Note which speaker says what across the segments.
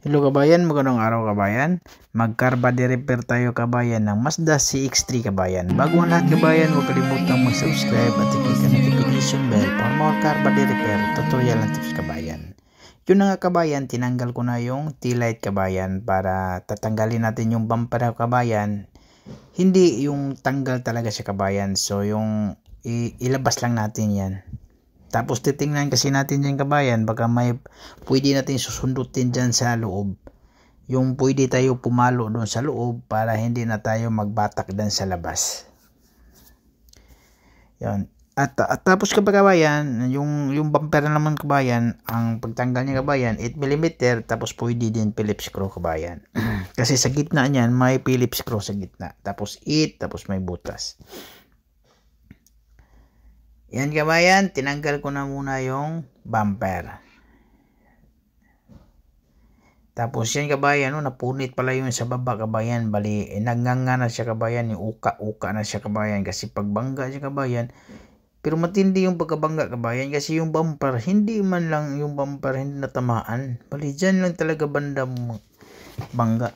Speaker 1: Hello kabayan, magandang araw kabayan. Mag-car body repair tayo kabayan ng Mazda CX-3 kabayan. Bago ang lahat kabayan, huwag kalimutang mag-subscribe at i-click ang notification bell for more car body repair tutorial and tips kabayan. Yun na nga kabayan, tinanggal ko na yung taillight kabayan para tatanggalin natin yung bumper kabayan. Hindi yung tanggal talaga siya kabayan. So yung ilabas lang natin yan. Tapos titingnan kasi natin dyan kabayan, baka may pwede natin susundutin dyan sa loob. Yung pwede tayo pumalo doon sa loob para hindi na tayo magbatak dyan sa labas. Yan. At tapos kabayan, yung bumper naman kabayan, ang pagtanggal niya kabayan, 8mm, tapos pwede din Phillips screw kabayan. Kasi sa gitna niyan, may Phillips screw sa gitna. Tapos 8, tapos may butas. Yan kabayan, tinanggal ko na muna yung bumper. Tapos yan kabayan, napunit pala yung sa baba kabayan. Bali, nagnganga na siya kabayan, yung uka na siya kabayan. Kasi pagbangga siya kabayan, pero matindi yung pagkabangga kabayan. Kasi yung bumper, hindi man lang yung bumper hindi natamaan. Bali, dyan lang talaga banda bangga.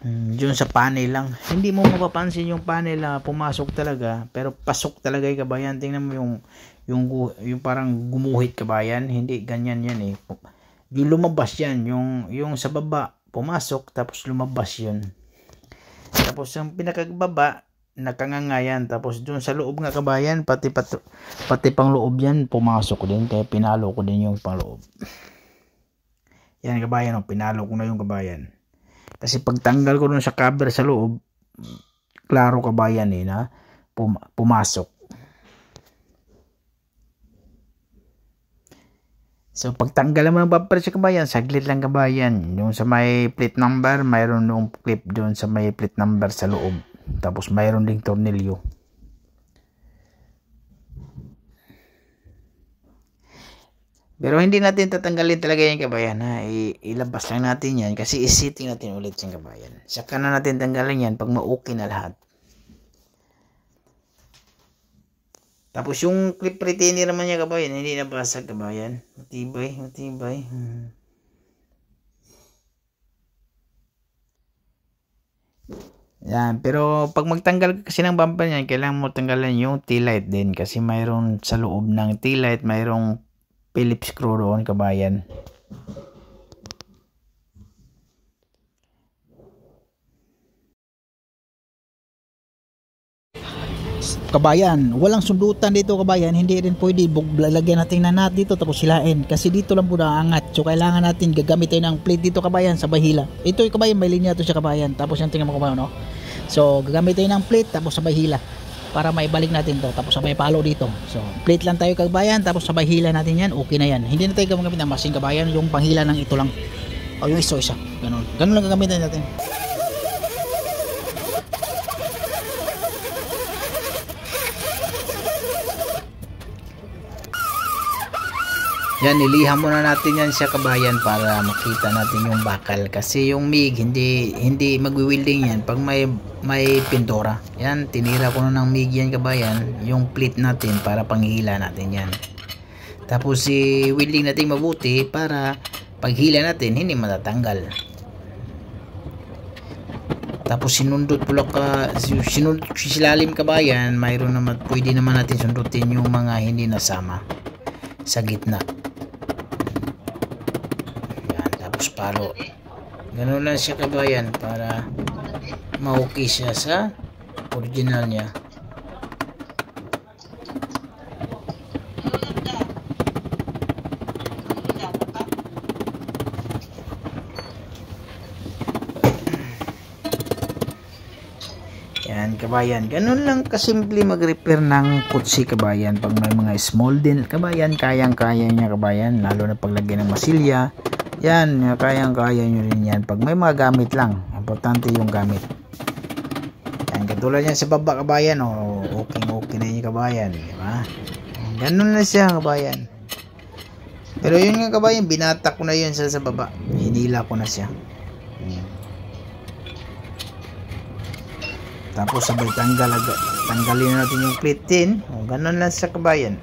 Speaker 1: Diyon sa panel lang. Hindi mo mapapansin yung panel na pumasok talaga, pero pasok talaga yung kabayan. Tingnan mo yung parang gumuhit kabayan. Hindi ganyan yan eh. Yung lumabas yan, yung sa baba pumasok tapos lumabas yun. Tapos yung pinakababa nakangangayan, tapos doon sa loob nga kabayan, pati pang loob yan pumasok din, kaya pinalo ko din yung pangloob. Yan kabayan, pinalo ko na yung kabayan. Kasi pagtanggal ko dun sa cover sa loob, klaro kabayan na pumasok. So pagtanggal mo ng bumper sa kabayan, saglit lang kabayan. Yung sa may plate number, mayroon yung clip doon sa may plate number sa loob. Tapos mayroon ding tornilyo. Pero hindi natin tatanggalin talaga yan kabayan, ha. Ilabas lang natin yan kasi isiting natin ulit yung kabayan. Saka na natin tanggalin yan pag ma-okay na lahat. Tapos yung clip retainer naman niya kabayan, hindi nabasag kabayan. Matibay. Yan, pero pag magtanggal kasi ng bumper niyan, kailangan mo tanggalin yung taillight din kasi mayroon sa loob ng taillight, mayroong Phillips screw doon kabayan.
Speaker 2: Kabayan, walang sundutan dito kabayan, hindi rin pwede lagyan natin na nut dito tapos hilain kasi dito lang po naangat. So kailangan natin gagamit tayo ng plate dito kabayan sa bahila. Ito yung kabayan, may linya to siya kabayan. Tapos yung tingnan mo kabayan, no? So gagamit tayo ng plate tapos sa bahila para maibalik natin to, tapos sabay palo dito. So plate lang tayo kabayan, tapos sabay hila natin yan, okay na yan. Hindi na tayo gagamit ng machine kabayan, yung panghila ng ito lang o yung isa ganun lang gagamitin natin.
Speaker 1: Yan, niliham muna natin yan siya kabayan para makita natin yung bakal. Kasi yung MIG, hindi magwi-welding yan pag may pintura. Yan, tinira ko na ng MIG yan kabayan, yung plate natin para panghila natin yan. Tapos welding natin mabuti para paghila natin hindi matatanggal. Tapos sinundot silalim kabayan, mayroon naman, pwede naman natin sundutin yung mga hindi nasama sa gitna. Yan, tapos palo. Ganun lang siya kabayan para ma-okay siya sa original niya. Yan kabayan, ganun lang kasimple mag-repair ng kutsi kabayan. Pag may mga small din kabayan, kayang-kaya niya kabayan, lalo na paglagyan ng masilya. Yan, kayang-kaya nyo rin yan pag may mga gamit lang. Importante yung gamit. Yan, katulad yan sa baba kabayan, okay na yun kabayan, diba? Ganun na siya kabayan. Pero yun nga kabayan, binatak ko na yun sa baba, hinila ko na siya. Tapos sabay tanggalin natin yung plate din. Ganun lang sa kabayan.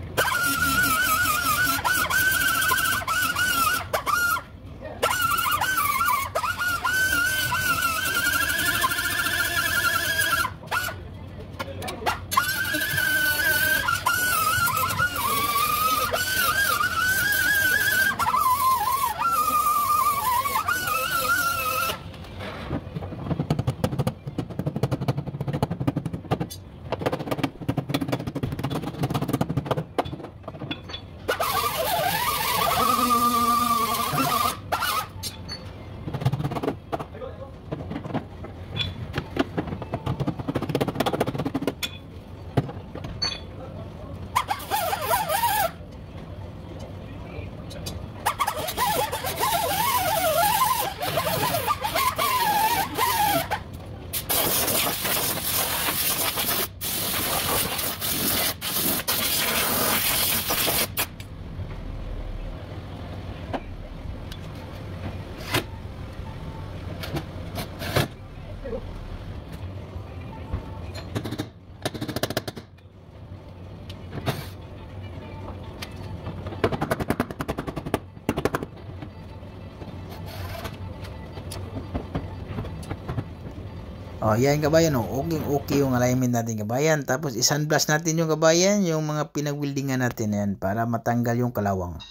Speaker 1: Yan kabayan, okay yung alignment natin kabayan. Tapos i-sandblast natin yung kabayan, yung mga pinag-weldingan natin yan para matanggal yung kalawang.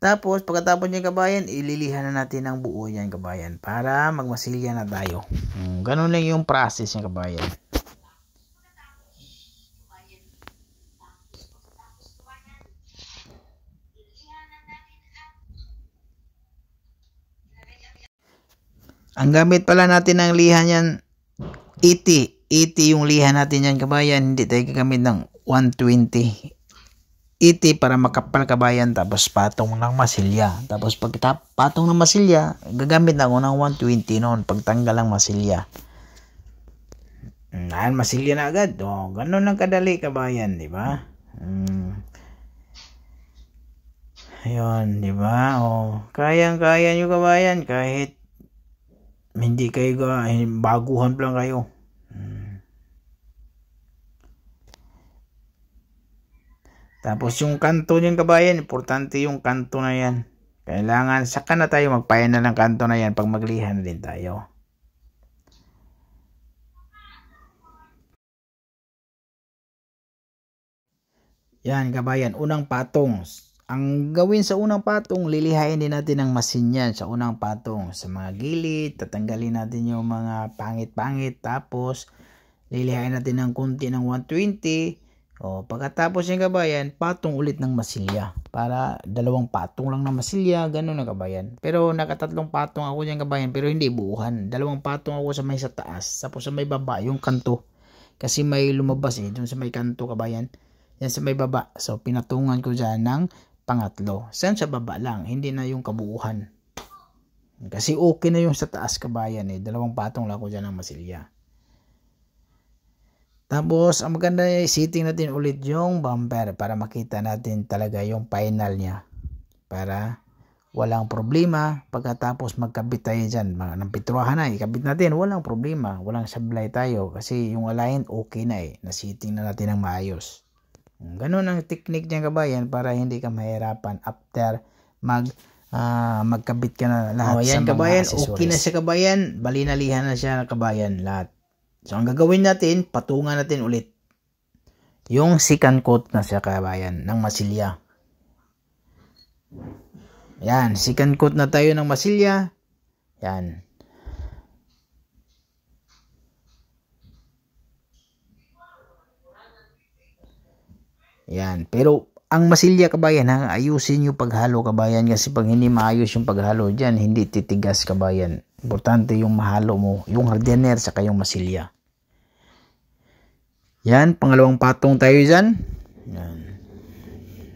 Speaker 1: Tapos pagkatapos niya kabayan, ililihan na natin ang buo yan kabayan para magmasilya na tayo. Ganun lang yung process niya kabayan. Ang gamit pala natin ng liha niyan 80 yung liha natin yan kabayan, hindi tayo gagamit ng 120. 80 para makapal kabayan, tapos patong ng masilya. Tapos pag patong ng masilya, gagamit na ako ng 120 noon pagtanggal ng masilya. Masilya na agad. Ganun lang kadali kabayan, di ba? Ayun, di ba? Kayang-kaya nyo kabayan kahit hindi kayo baguhan lang kayo. Tapos yung kanto niyan kabayan, importante yung kanto na yan. Kailangan saka na tayo magpayan na ng kanto na yan pag maglihan din tayo. Yan kabayan, unang patong. Ang gawin sa unang patong, lilihain din natin ang masin yan sa unang patong. Sa mga gilid, tatanggalin natin yung mga pangit-pangit. Tapos, lilihain natin ng kunti ng 120. Pagkatapos yung kabayan, patong ulit ng masilya. Para dalawang patong lang ng masilya, ganun na kabayan. Pero nakatatlong patong ako dyan kabayan, pero hindi buuhan. Dalawang patong ako sa may sa taas. Tapos sa may baba, yung kanto. Kasi may lumabas dun sa may kanto kabayan. Yan sa may baba. So, pinatungan ko dyan ng pangatlo. Saan sa baba lang, hindi na yung kabuuhan. Kasi okay na yung sa taas kabayan dalawang patong lang ko dyan ng masilya. Tapos, ang maganda setting natin ulit yung bumper para makita natin talaga yung final niya. Para walang problema. Pagkatapos magkabit tayo dyan, ng piturahan na, ikabit natin, walang problema. Walang sablay tayo kasi yung align okay na na-setting na natin ng maayos. Ganun ang technique niya kabayan para hindi ka mahirapan after magkabit ka na lahat sa mga kabayan, accessories. Okay na siya kabayan, balinalihan na siya kabayan lahat. So ang gagawin natin, patungan natin ulit yung second coat na siya kabayan ng masilya. Yan, second coat na tayo ng masilya. Yan. Yan, pero ang masilya kabayan ayusin yung paghalo kabayan kasi pag hindi maayos yung paghalo dyan, hindi titigas kabayan. Importante yung mahalo mo, yung hardener saka yung masilya. Yan, pangalawang patong tayo dyan. Yan.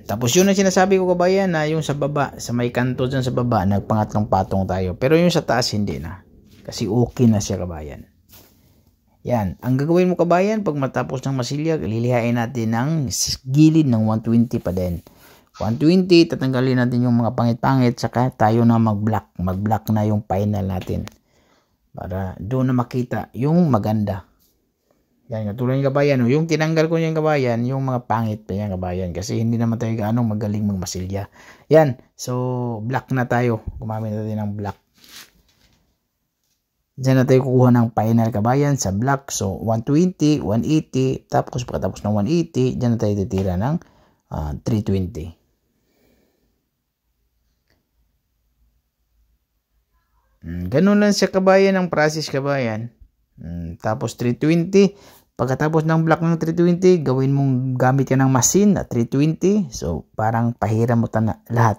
Speaker 1: Tapos yun ang sinasabi ko kabayan na yung sa baba, sa may kanto dyan sa baba, nagpangatlong patong tayo. Pero yung sa taas hindi na. Kasi okay na siya kabayan. Yan, ang gagawin mo kabayan, pag matapos ng masilya, lilihain natin ng gilid ng 120 pa din. 120, tatanggalin natin yung mga pangit-pangit, saka tayo na mag-block. Mag-block na yung final natin. Para doon na makita yung maganda. Yan, katulad yung kabayan. Yung tinanggal ko yung kabayan, yung mga pangit pa yan kabayan. Kasi hindi naman tayo gaano magaling magmasilya. Yan, so block na tayo. Gumamit natin ng block. Diyan na tayo kukuha ng final kabayan sa block. So, 120, 180. Tapos, pagkatapos ng 180, diyan na tayo titira ng 320. Ganun lang siya kabayan ang process kabayan. Tapos, 320. Pagkatapos ng block ng 320, gawin mong gamit ka ng machine na 320. So, parang pahiram mo lahat.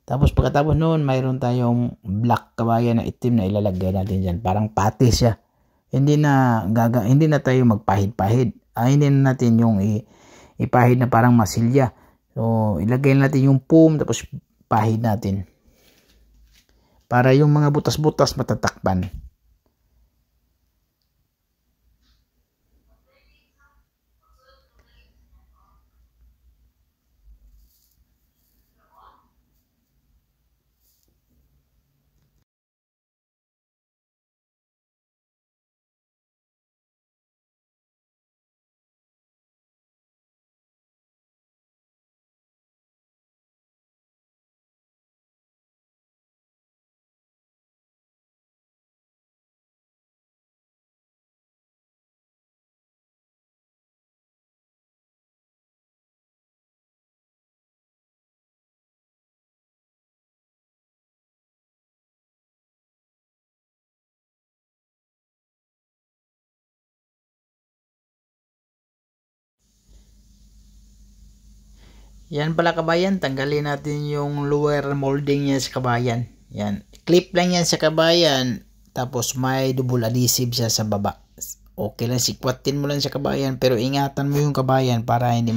Speaker 1: Tapos pagkatapos noon, mayroon tayong black kabayan na itim na ilalagay natin dyan. Parang pati siya. Hindi na tayo magpahid-pahid. Hindi na natin yung ipahid na parang masilya. So, ilagay natin yung foam tapos pahid natin. Para yung mga butas-butas matatakpan. Yan pala kabayan, tanggalin natin yung lower molding niya sa kabayan. Yan, clip lang yan sa kabayan, tapos may double adhesive siya sa baba. Okay lang, sikwatin mo lang sa kabayan, pero ingatan mo yung kabayan para hindi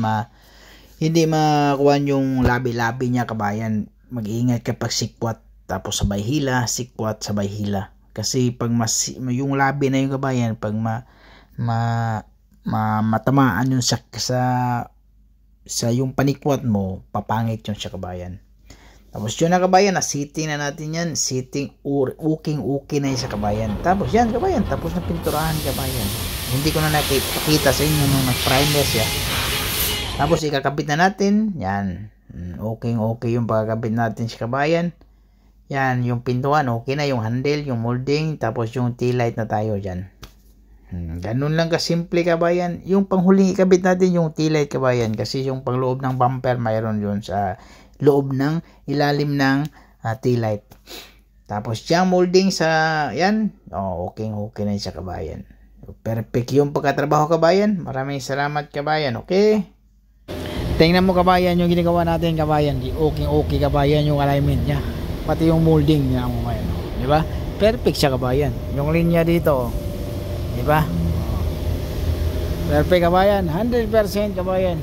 Speaker 1: makuha yung labi-labi niya kabayan. Mag-iingat kapag sikwat, tapos sabay hila, sikwat, sabay hila. Kasi pag yung labi na yung kabayan, pag matamaan yung sa yung panikwat mo, papangit yung sa kabayan. Tapos yun na kabayan, na-sitting na natin yan. Sitting, okay na yun sa kabayan. Tapos yan kabayan, tapos na pinturahan kabayan. Hindi ko na nakikita sa inyo nung nag-primer siya. Tapos ikakabit na natin. Yan, okay yung pagkakabit natin sa kabayan. Yan, yung pintuan, okay na. Yung handle, yung molding, tapos yung tail light na tayo dyan. Ganun lang kasimple kabayan. Yung panghuling ikabit natin yung tail light kabayan. Kasi yung pangloob ng bumper, mayroon yun sa loob ng ilalim ng tail light. Tapos yung molding sa yan, okay na siya kabayan. Perfect yung pagkatrabaho kabayan. Maraming salamat kabayan. Okay, tingnan mo kabayan yung ginagawa natin kabayan. Okay kabayan yung alignment niya, pati yung molding niya kabayan. Di ba? Perfect siya kabayan. Yung linya dito, di ba? Perfect kabayan, 100% kabayan.